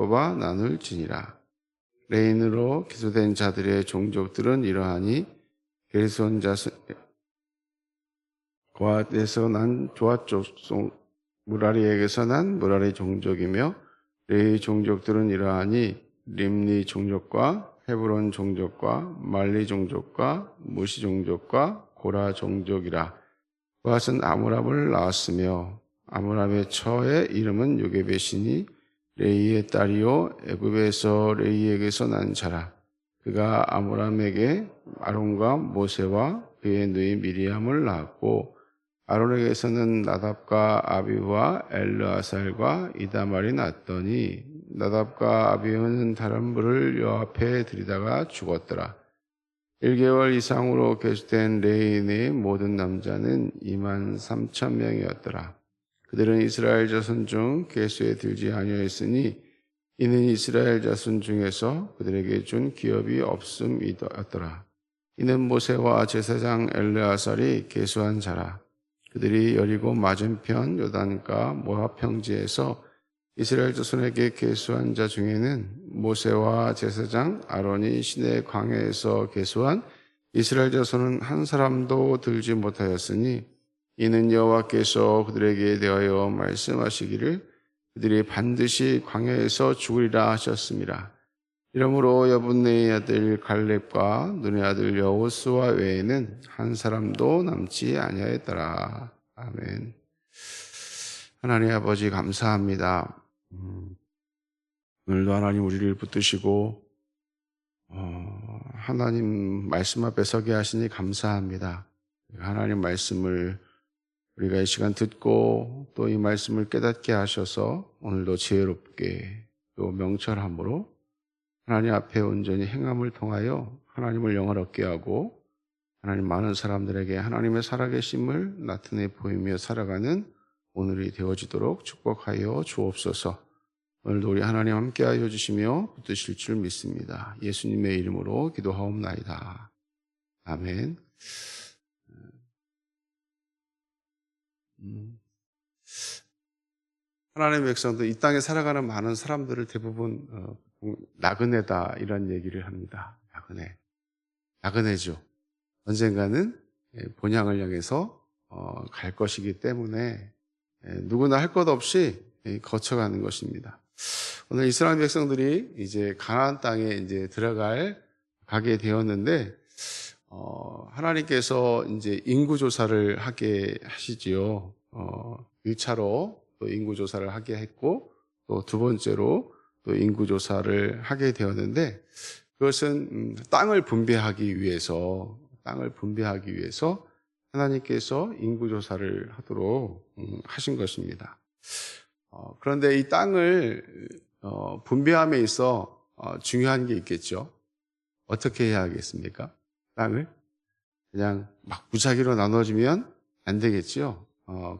뽑아 나눌지니라. 레인으로 기소된 자들의 종족들은 이러하니 게르손 자손 고앗에서 난 조앗 족속, 무라리에게서 난 무라리 종족이며 레위 종족들은 이러하니 림니 종족과 헤브론 종족과 말리 종족과 무시 종족과 고라 종족이라. 고앗은 아므람을 낳았으며 아므람의 처의 이름은 요게벳이니 레이의 딸이요 애굽에서 레이에게서 난 자라. 그가 아므람에게 아론과 모세와 그의 누이 미리암을 낳았고 아론에게서는 나답과 아비후와 엘르아살과 이다말이 낳았더니 나답과 아비후는 다른 불을 여호와 앞에 들이다가 죽었더라. 1개월 이상으로 계수된 레인의 모든 남자는 23,000명이었더라. 그들은 이스라엘 자손 중 계수에 들지 아니하였으니 이는 이스라엘 자손 중에서 그들에게 준 기업이 없음이었더라. 이는 모세와 제사장 엘르아살이 계수한 자라. 그들이 여리고 맞은편 요단가 모압 평지에서 이스라엘 자손에게 계수한 자 중에는 모세와 제사장 아론이 시내 광야에서 계수한 이스라엘 자손은 한 사람도 들지 못하였으니 이는 여호와께서 그들에게 대하여 말씀하시기를 그들이 반드시 광야에서 죽으리라 하셨습니다. 이러므로 여분네의 아들 갈렙과 눈의 아들 여호수아 외에는 한 사람도 남지 아니하였더라. 아멘. 하나님 아버지 감사합니다. 오늘도 하나님 우리를 붙드시고 하나님 말씀 앞에 서게 하시니 감사합니다. 하나님 말씀을 우리가 이 시간 듣고 또 이 말씀을 깨닫게 하셔서 오늘도 지혜롭게 또 명철함으로 하나님 앞에 온전히 행함을 통하여 하나님을 영화롭게 하고 하나님 많은 사람들에게 하나님의 살아계심을 나타내 보이며 살아가는 오늘이 되어지도록 축복하여 주옵소서. 오늘도 우리 하나님 함께하여 주시며 붙드실 줄 믿습니다. 예수님의 이름으로 기도하옵나이다. 아멘. 하나님의 백성들, 이 땅에 살아가는 많은 사람들을 대부분 나그네다 이런 얘기를 합니다. 나그네죠. 언젠가는 본향을 향해서 갈 것이기 때문에 누구나 할 것 없이 거쳐가는 것입니다. 오늘 이스라엘 백성들이 이제 가나안 땅에 이제 가게 되었는데 하나님께서 이제 인구 조사를 하게 하시지요. 1차로 또 인구 조사를 하게 했고 또 두 번째로 또 인구 조사를 하게 되었는데 그것은 땅을 분배하기 위해서 하나님께서 인구 조사를 하도록 하신 것입니다. 그런데 이 땅을 분배함에 있어 중요한 게 있겠죠. 어떻게 해야 하겠습니까? 땅을 그냥 막 무작위로 나눠주면 안 되겠죠.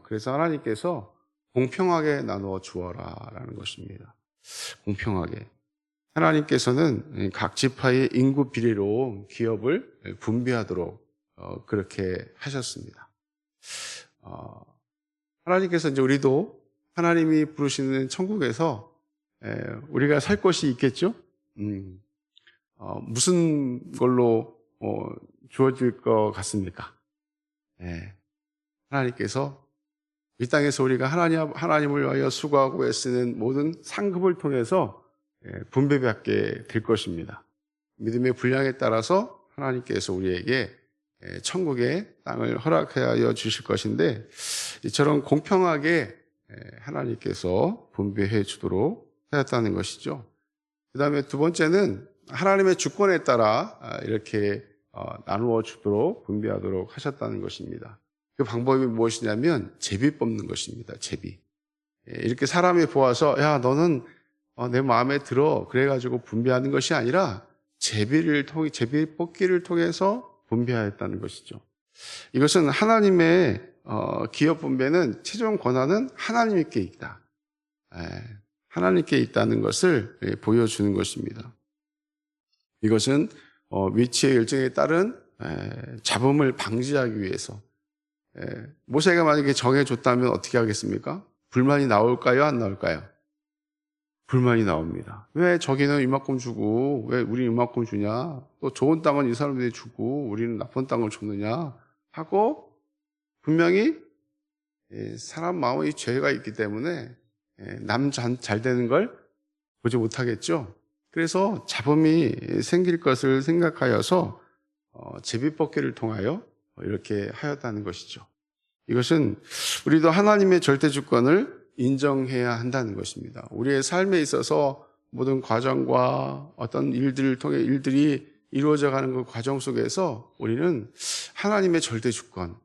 그래서 하나님께서 공평하게 나누어 주어라라는 것입니다. 공평하게. 하나님께서는 각 지파의 인구 비례로 기업을 분배하도록 그렇게 하셨습니다. 하나님께서 이제 우리도 하나님이 부르시는 천국에서 우리가 살 곳이 있겠죠? 무슨 걸로 주어질 것 같습니까? 하나님께서 이 땅에서 우리가 하나님을 위하여 수고하고 애쓰는 모든 상급을 통해서 분배받게 될 것입니다. 믿음의 분량에 따라서 하나님께서 우리에게 천국의 땅을 허락하여 주실 것인데 이처럼 공평하게 하나님께서 분배해 주도록 하였다는 것이죠. 그 다음에 두 번째는 하나님의 주권에 따라 이렇게 나누어 주도록 분배하도록 하셨다는 것입니다. 그 방법이 무엇이냐면 제비 뽑는 것입니다. 제비. 이렇게 사람이 보아서 야 너는 내 마음에 들어 그래가지고 분배하는 것이 아니라 제비 뽑기를 통해서 분배하였다는 것이죠. 이것은 하나님의 기업 분배는 최종 권한은 하나님께 있다. 하나님께 있다는 것을 보여주는 것입니다. 이것은 위치의 일정에 따른 잡음을 방지하기 위해서 모세가 만약에 정해줬다면 어떻게 하겠습니까? 불만이 나올까요? 안 나올까요? 불만이 나옵니다. 왜 저기는 이만큼 주고 왜 우리는 이만큼 주냐? 또 좋은 땅은 이 사람들이 주고 우리는 나쁜 땅을 줬느냐? 하고 분명히 사람 마음에 죄가 있기 때문에 남 잘 되는 걸 보지 못하겠죠. 그래서 잡음이 생길 것을 생각하여서 제비뽑기를 통하여 이렇게 하였다는 것이죠. 이것은 우리도 하나님의 절대 주권을 인정해야 한다는 것입니다. 우리의 삶에 있어서 모든 과정과 어떤 일들을 통해 일들이 이루어져 가는 그 과정 속에서 우리는 하나님의 절대 주권,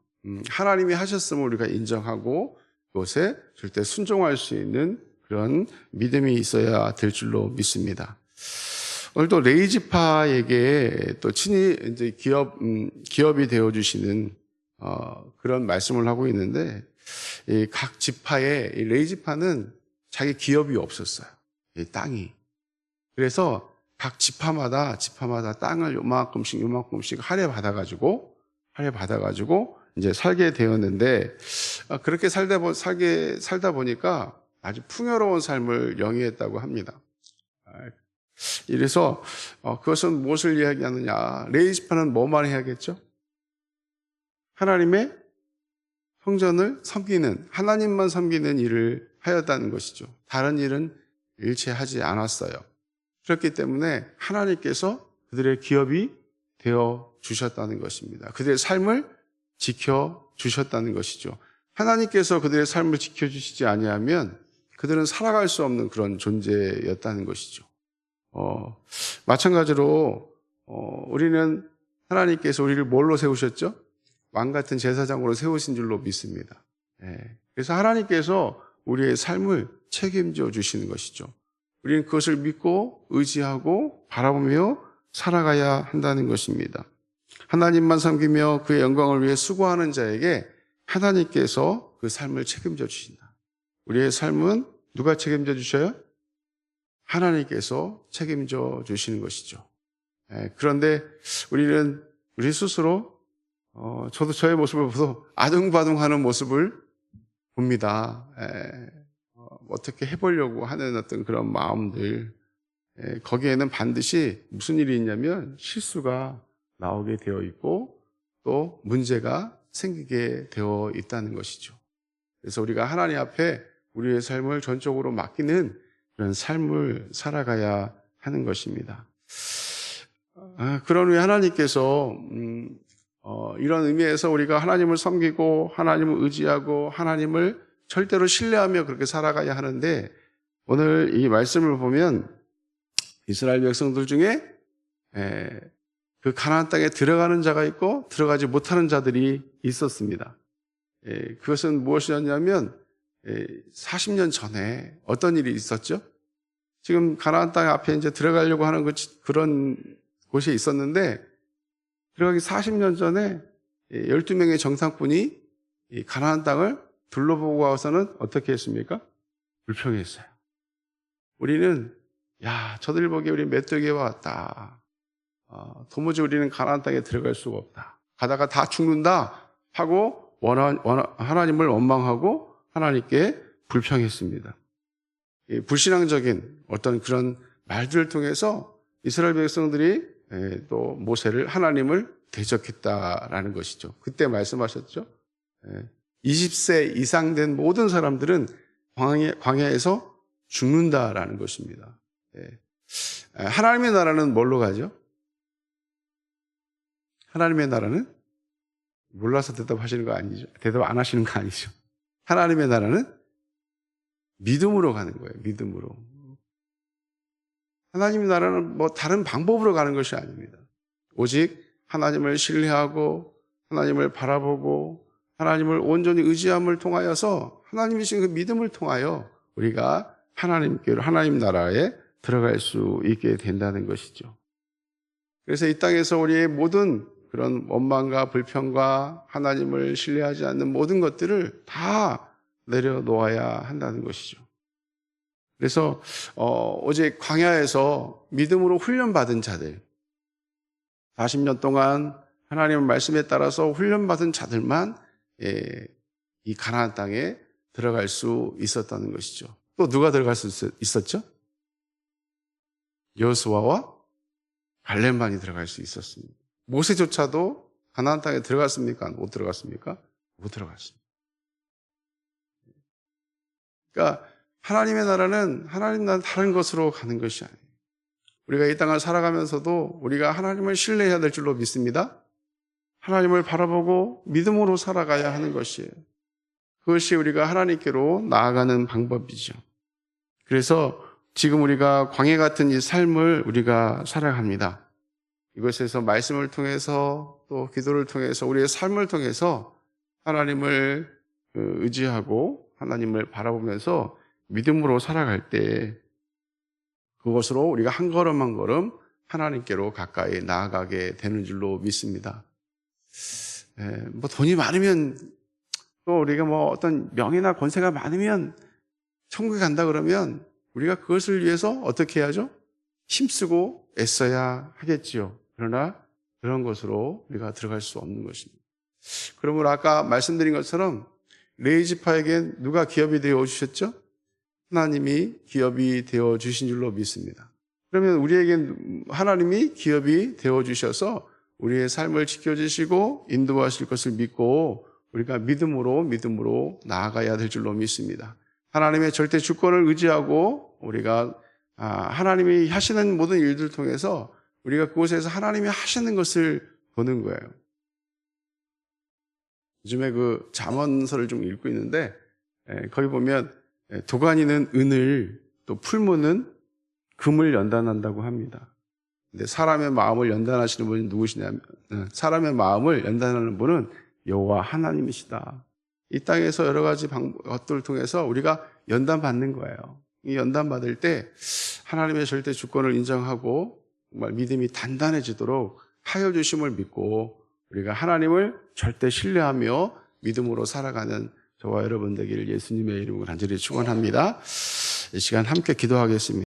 하나님이 하셨음을 우리가 인정하고 그것에 절대 순종할 수 있는 그런 믿음이 있어야 될 줄로 믿습니다. 오늘도 레이지파에게 또 친히 이제 기업이 되어 주시는 그런 말씀을 하고 있는데, 이 각 지파에 이 레이지파는 자기 기업이 없었어요. 이 땅이. 그래서 각 지파마다 땅을 요만큼씩 할애 받아가지고 이제 살게 되었는데, 그렇게 살다 보니까 아주 풍요로운 삶을 영위했다고 합니다. 이래서 그것은 무엇을 이야기하느냐? 레이지파는 뭐만 해야겠죠? 하나님의 성전을 섬기는, 하나님만 섬기는 일을 하였다는 것이죠. 다른 일은 일체 하지 않았어요. 그렇기 때문에 하나님께서 그들의 기업이 되어 주셨다는 것입니다. 그들의 삶을 지켜 주셨다는 것이죠. 하나님께서 그들의 삶을 지켜 주시지 아니하면 그들은 살아갈 수 없는 그런 존재였다는 것이죠. 마찬가지로 우리는 하나님께서 우리를 뭘로 세우셨죠? 왕 같은 제사장으로 세우신 줄로 믿습니다. 그래서 하나님께서 우리의 삶을 책임져 주시는 것이죠. 우리는 그것을 믿고 의지하고 바라보며 살아가야 한다는 것입니다. 하나님만 섬기며 그의 영광을 위해 수고하는 자에게 하나님께서 그 삶을 책임져 주신다. 우리의 삶은 누가 책임져 주셔요? 하나님께서 책임져 주시는 것이죠. 그런데 우리 스스로 저도 저의 모습을 보고 아둥바둥하는 모습을 봅니다. 어떻게 해보려고 하는 어떤 그런 마음들, 거기에는 반드시 무슨 일이 있냐면 실수가 나오게 되어 있고 또 문제가 생기게 되어 있다는 것이죠. 그래서 우리가 하나님 앞에 우리의 삶을 전적으로 맡기는 그런 삶을 살아가야 하는 것입니다. 그런 후에 하나님께서 이런 의미에서 우리가 하나님을 섬기고 하나님을 의지하고 하나님을 절대로 신뢰하며 그렇게 살아가야 하는데, 오늘 이 말씀을 보면 이스라엘 백성들 중에 그 가나안 땅에 들어가는 자가 있고 들어가지 못하는 자들이 있었습니다. 그것은 무엇이었냐면 40년 전에 어떤 일이 있었죠? 지금 가나안 땅 앞에 이제 들어가려고 하는 그런 곳이 있었는데, 들어가기 40년 전에 12명의 정상꾼이 이 가나안 땅을 둘러보고 와서는 어떻게 했습니까? 불평했어요. 우리는 저들 보기에 우리 메뚜기에 왔다. 도무지 우리는 가나안 땅에 들어갈 수가 없다. 가다가 다 죽는다 하고 하나님을 원망하고 하나님께 불평했습니다. 불신앙적인 어떤 그런 말들을 통해서 이스라엘 백성들이 또 모세를, 하나님을 대적했다라는 것이죠. 그때 말씀하셨죠. 20세 이상 된 모든 사람들은 광야에서 죽는다라는 것입니다. 하나님의 나라는 뭘로 가죠? 하나님의 나라는 몰라서 대답하시는 거 아니죠? 대답 안 하시는 거 아니죠? 하나님의 나라는 믿음으로 가는 거예요. 믿음으로. 하나님의 나라는 다른 방법으로 가는 것이 아닙니다. 오직 하나님을 신뢰하고 하나님을 바라보고 하나님을 온전히 의지함을 통하여서 하나님이 주신 그 믿음을 통하여 우리가 하나님 나라에 들어갈 수 있게 된다는 것이죠. 그래서 이 땅에서 우리의 모든 그런 원망과 불평과 하나님을 신뢰하지 않는 모든 것들을 다 내려놓아야 한다는 것이죠. 그래서 오직 광야에서 믿음으로 훈련받은 자들, 40년 동안 하나님의 말씀에 따라서 훈련받은 자들만 이 가나안 땅에 들어갈 수 있었다는 것이죠. 또 누가 들어갈 수 있었죠? 여호수아와 갈렙만이 들어갈 수 있었습니다. 모세조차도 가나안 땅에 들어갔습니까? 못 들어갔습니까? 못 들어갔습니다. 그러니까 하나님의 나라는 하나님과는 다른 것으로 가는 것이 아니에요. 우리가 이 땅을 살아가면서도 우리가 하나님을 신뢰해야 될 줄로 믿습니다. 하나님을 바라보고 믿음으로 살아가야 하는 것이에요. 그것이 우리가 하나님께로 나아가는 방법이죠. 그래서 지금 우리가 광야 같은 이 삶을 우리가 살아갑니다. 이것에서 말씀을 통해서 또 기도를 통해서 우리의 삶을 통해서 하나님을 의지하고 하나님을 바라보면서 믿음으로 살아갈 때 그것으로 우리가 한 걸음 한 걸음 하나님께로 가까이 나아가게 되는 줄로 믿습니다. 뭐 돈이 많으면 또 우리가 뭐 어떤 명예나 권세가 많으면 천국에 간다 그러면 우리가 그것을 위해서 어떻게 해야죠? 힘쓰고 애써야 하겠지요. 그러나 그런 것으로 우리가 들어갈 수 없는 것입니다. 그러므로 아까 말씀드린 것처럼 레위지파에겐 누가 기업이 되어 주셨죠? 하나님이 기업이 되어 주신 줄로 믿습니다. 그러면 우리에겐 하나님이 기업이 되어 주셔서 우리의 삶을 지켜주시고 인도하실 것을 믿고 우리가 믿음으로 나아가야 될 줄로 믿습니다. 하나님의 절대 주권을 의지하고 우리가 하나님이 하시는 모든 일들을 통해서 우리가 그곳에서 하나님이 하시는 것을 보는 거예요. 요즘에 그 잠언서를 좀 읽고 있는데 거기 보면 도가니는 은을 또 풀무는 금을 연단한다고 합니다. 근데 사람의 마음을 연단하시는 분이 누구시냐면 사람의 마음을 연단하는 분은 여호와 하나님이시다. 이 땅에서 여러 가지 것들을 통해서 우리가 연단받는 거예요. 이 연단받을 때 하나님의 절대 주권을 인정하고 정말 믿음이 단단해지도록 하여 주심을 믿고 우리가 하나님을 절대 신뢰하며 믿음으로 살아가는 저와 여러분 되기를 예수님의 이름으로 간절히 축원합니다. 이 시간 함께 기도하겠습니다.